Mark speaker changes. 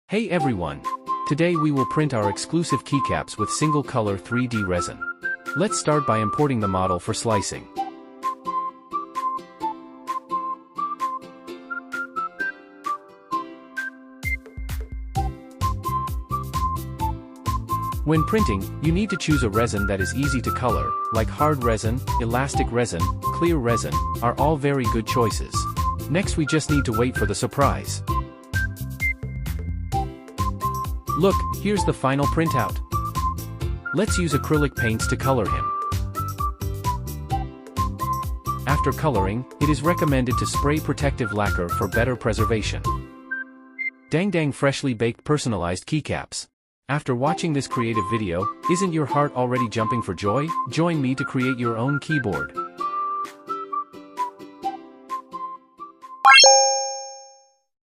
Speaker 1: Hey everyone! Today we will print our exclusive keycaps with single-color 3D resin. Let's start by importing the model for slicing. When printing, you need to choose a resin that is easy to color, like hard resin, elastic resin, clear resin, are all very good choices. Next we just need to wait for the surprise. Look, here's the final printout. Let's use acrylic paints to color him. After coloring, it is recommended to spray protective lacquer for better preservation. Dang freshly baked personalized keycaps. After watching this creative video, isn't your heart already jumping for joy? Join me to create your own keyboard.